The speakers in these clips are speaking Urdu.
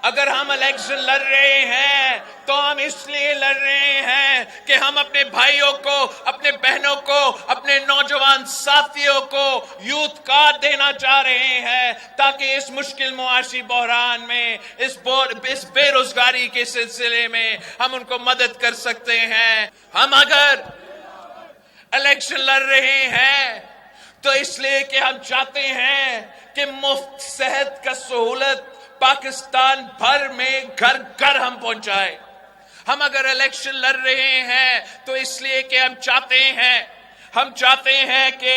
اگر ہم الیکشن لڑ رہے ہیں تو ہم اس لیے لڑ رہے ہیں کہ ہم اپنے بھائیوں کو، اپنے بہنوں کو، اپنے نوجوان ساتھیوں کو یوتھ کارڈ دینا چاہ رہے ہیں تاکہ اس مشکل معاشی بحران میں، اس بے روزگاری کے سلسلے میں ہم ان کو مدد کر سکتے ہیں۔ ہم اگر الیکشن لڑ رہے ہیں تو اس لیے کہ ہم چاہتے ہیں کہ مفت صحت کا سہولت پاکستان بھر میں گھر گھر ہم پہنچائے۔ ہم اگر الیکشن لڑ رہے ہیں تو اس لیے کہ ہم چاہتے ہیں کہ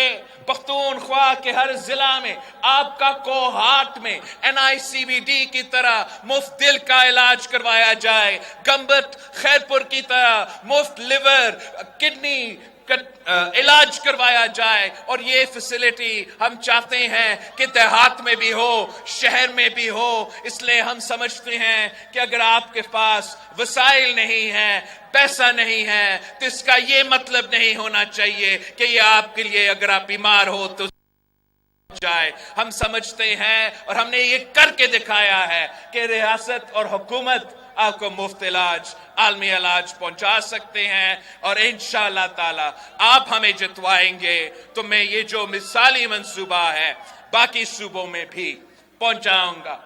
پختونخوا کے ہر ضلع میں آپ کا کوہاٹ میں NICVD کی طرح مفت دل کا علاج کروایا جائے، گمبت خیرپور کی طرح مفت لیور کڈنی علاج کروایا جائے، اور یہ فیسلٹی ہم چاہتے ہیں کہ دیہات میں بھی ہو، شہر میں بھی ہو۔ اس لیے ہم سمجھتے ہیں کہ اگر آپ کے پاس وسائل نہیں ہیں، پیسہ نہیں ہے، تو اس کا یہ مطلب نہیں ہونا چاہیے کہ یہ آپ کے لیے اگر آپ بیمار ہو تو جائے۔ ہم سمجھتے ہیں اور ہم نے یہ کر کے دکھایا ہے کہ ریاست اور حکومت آپ کو مفت علاج، عالمی علاج پہنچا سکتے ہیں، اور انشاءاللہ تعالی آپ ہمیں جتوائیں گے تو میں یہ جو مثالی منصوبہ ہے باقی صوبوں میں بھی پہنچاؤں گا۔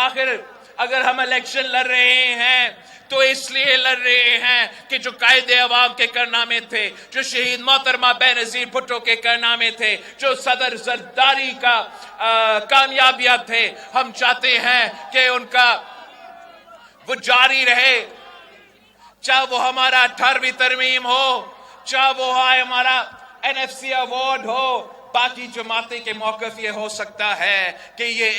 آخر اگر ہم الیکشن لڑ رہے ہیں تو اس لیے لڑ رہے ہیں کہ جو قائد عوام کے کارنامے تھے، جو شہید محترمہ بینظیر بھٹو کے کارنامے تھے، جو صدر زرداری کا کامیابیاں تھے، ہم چاہتے ہیں کہ ان کا وہ جاری رہے، چاہے وہ ہمارا 18ویں ترمیم ہو، چاہے وہ ہمارا NFC ایوارڈ ہو۔ باقی جماعتیں کے موقف یہ ہو سکتا ہے کہ یہ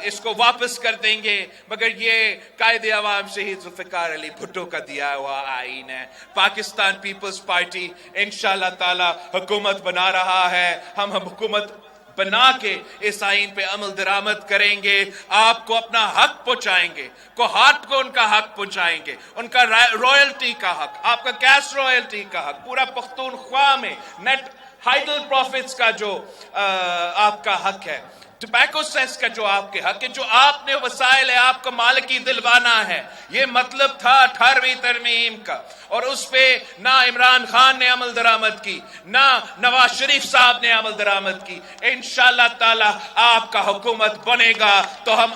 اس کو واپس کر دیں گے، مگر یہ قائد عوام شہید ذوالفقار علی بھٹو کا دیا ہوا آئین ہے۔ پاکستان پیپلز پارٹی انشاءاللہ تعالی حکومت بنا رہا ہے، ہم حکومت بنا کے اس آئین پہ عمل درآمد کریں گے، آپ کو اپنا حق پہنچائیں گے، کوہاٹ کو ان کا حق پہنچائیں گے، ان کا رائلٹی کا حق، آپ کا گیس رائلٹی کا حق، پورا پختونخوا میں نیٹ ہائیڈل پروفٹس کا جو آپ کا حق ہے، ٹبیکو سیس کا جو آپ کے حق ہے، جو آپ نے وسائل ہے آپ کو مالکی دلوانا ہے۔ یہ مطلب تھا 18ویں ترمیم کا، اور اس پہ نہ عمران خان نے عمل درآمد کی، نہ نواز شریف صاحب نے عمل درآمد کی۔ انشاءاللہ تعالی آپ کا حکومت بنے گا تو ہم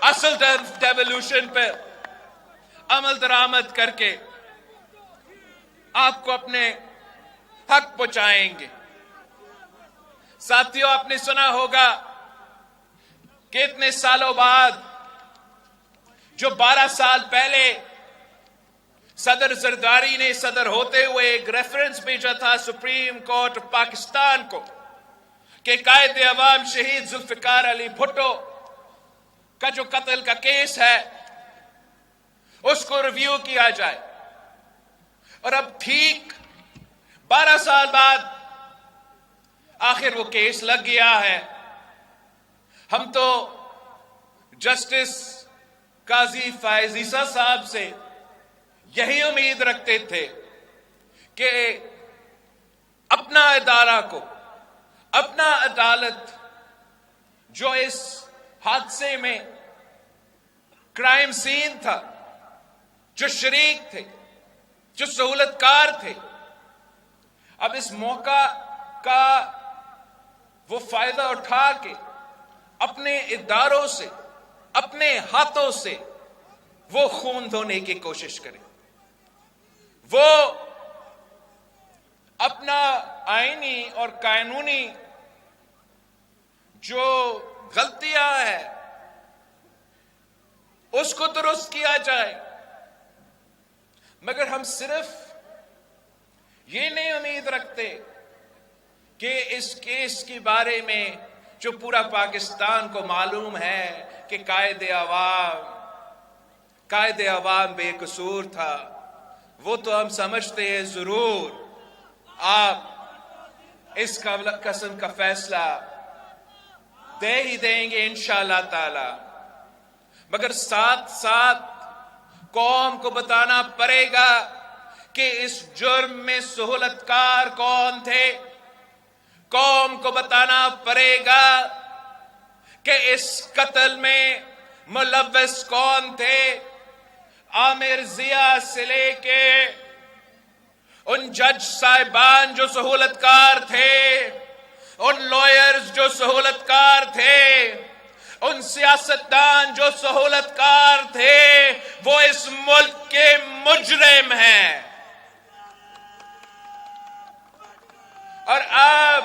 اصل ڈیولوشن پہ عمل درآمد کر کے آپ کو اپنے حق پہنچائیں گے۔ ساتھیوں، آپ نے سنا ہوگا کہ اتنے سالوں بعد، جو 12 سال پہلے صدر زرداری نے صدر ہوتے ہوئے ایک ریفرنس بھیجا تھا سپریم کورٹ آف پاکستان کو کہ قائد عوام شہید ذوالفقار علی بھٹو کا جو قتل کا کیس ہے اس کو ریویو کیا جائے، اور اب ٹھیک 12 سال بعد آخر وہ کیس لگ گیا ہے۔ ہم تو جسٹس قاضی فائز عیسیٰ صاحب سے یہی امید رکھتے تھے کہ اپنا ادارہ کو، اپنا عدالت جو اس حادثے میں کرائم سین تھا، جو شریک تھے، جو سہولت کار تھے، اب اس موقع کا وہ فائدہ اٹھا کے اپنے اداروں سے، اپنے ہاتھوں سے وہ خون دھونے کی کوشش کریں، وہ اپنا آئینی اور قانونی جو غلطیاں ہیں اس کو درست کیا جائے۔ مگر ہم صرف یہ نہیں امید رکھتے کہ اس کیس کے بارے میں جو پورا پاکستان کو معلوم ہے کہ قائد عوام بے قصور تھا، وہ تو ہم سمجھتے ہیں ضرور آپ اس قسم کا فیصلہ دے ہی دیں گے انشاءاللہ تعالی، مگر ساتھ ساتھ قوم کو بتانا پڑے گا کہ اس جرم میں سہولت کار کون تھے۔ قوم کو بتانا پڑے گا کہ اس قتل میں ملوث کون تھے، عامر ضیاء سے لے کے ان جج صاحبان جو سہولت کار تھے، ان لوئرز جو سہولت کار تھے، ان سیاستدان جو سہولت کار تھے، وہ اس ملک کے مجرم ہیں۔ اور اب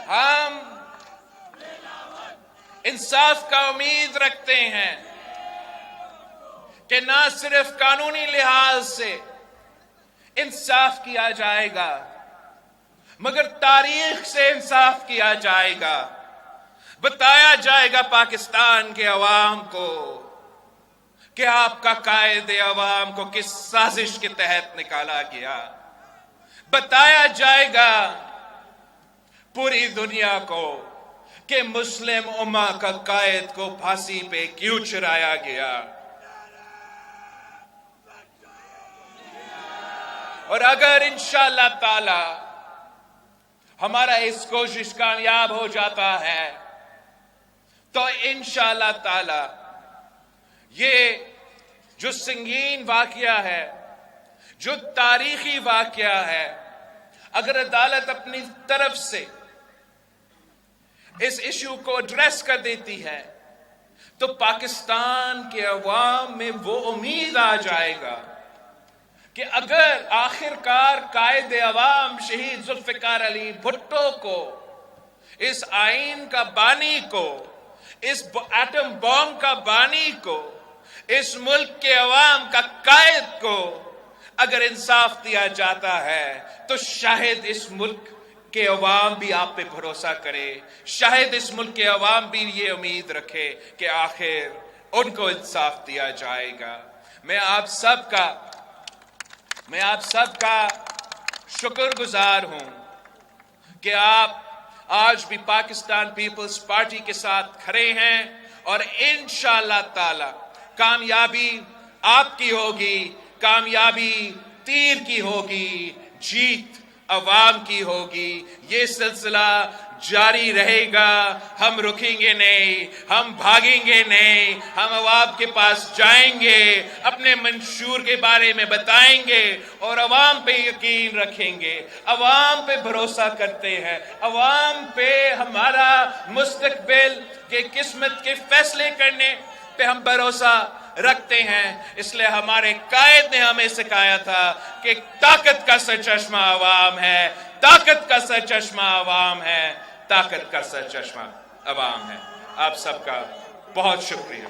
ہم انصاف کا امید رکھتے ہیں کہ نہ صرف قانونی لحاظ سے انصاف کیا جائے گا، مگر تاریخ سے انصاف کیا جائے گا۔ بتایا جائے گا پاکستان کے عوام کو کہ آپ کا قائد عوام کو کس سازش کے تحت نکالا گیا۔ بتایا جائے گا پوری دنیا کو کہ مسلم امہ کا قائد کو پھانسی پہ کیوں چڑھایا گیا۔ اور اگر انشاءاللہ تعالی ہمارا اس کوشش کامیاب ہو جاتا ہے تو انشاءاللہ تعالی یہ جو سنگین واقعہ ہے، جو تاریخی واقعہ ہے، اگر عدالت اپنی طرف سے اس ایشو کو ایڈریس کر دیتی ہے تو پاکستان کے عوام میں وہ امید آ جائے گا کہ اگر آخر کار قائد عوام شہید ذوالفقار علی بھٹو کو، اس آئین کا بانی کو، اس ایٹم بم کا بانی کو، اس ملک کے عوام کا قائد کو اگر انصاف دیا جاتا ہے تو شاید اس ملک کے عوام بھی آپ پہ بھروسہ کرے، شاید اس ملک کے عوام بھی یہ امید رکھے کہ آخر ان کو انصاف دیا جائے گا۔ میں آپ سب کا شکر گزار ہوں کہ آپ آج بھی پاکستان پیپلز پارٹی کے ساتھ کھڑے ہیں، اور انشاءاللہ تعالی کامیابی آپ کی ہوگی، کامیابی تیر کی ہوگی، جیت عوام کی ہوگی۔ یہ سلسلہ جاری رہے گا، ہم رکیں گے نہیں، ہم بھاگیں گے نہیں، ہم عوام کے پاس جائیں گے، اپنے منشور کے بارے میں بتائیں گے اور عوام پہ یقین رکھیں گے، عوام پہ بھروسہ کرتے ہیں، عوام پہ ہمارا مستقبل کے قسمت کے فیصلے کرنے پہ ہم بھروسہ رکھتے ہیں۔ اس لیے ہمارے قائد نے ہمیں سکھایا تھا کہ طاقت کا سرچشمہ عوام ہے، طاقت کا سرچشمہ عوام ہے، طاقت کا سرچشمہ عوام ہے۔ آپ سب کا بہت شکریہ۔